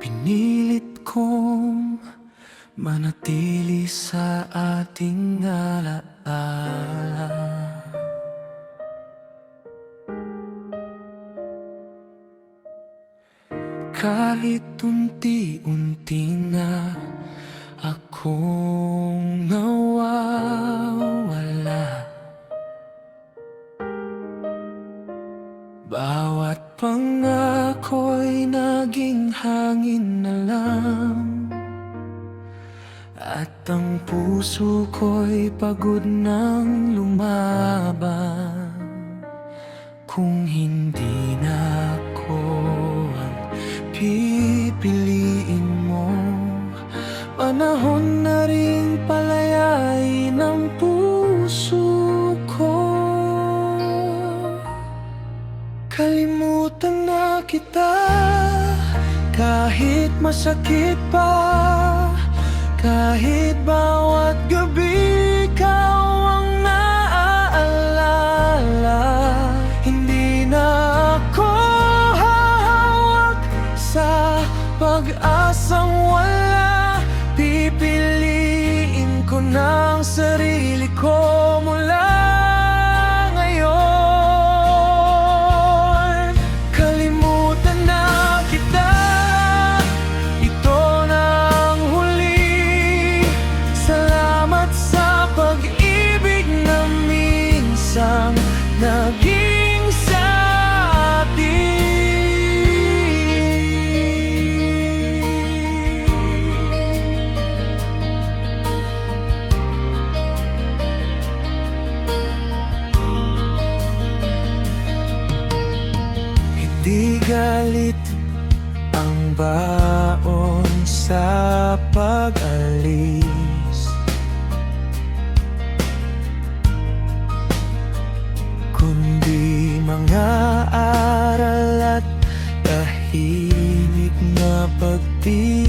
Pinilit kong manatili sa ating alaala. Kahit unti-unti na akong nawawala, bawat pangako'y naging hangin na lang, at ang puso ko'y pagod nang lumaban. Kung hindi na ako ang pipiliin mo, panahon na rin palayain ang puso ko. Kalimutan na kita kahit masakit pa, kahit bawat gabi ikaw ang naaalala. Hindi na ako hahawak sa pag-asang wala. Pipiliin ko ng sarili ko mula ngayon. Kalimutan na kita, ito na ang huli. Salamat sa pag-ibig na minsang naging sa atin. Di galit ang baon sa pag-alis, kundi mga aral at tahimik na pagtiis.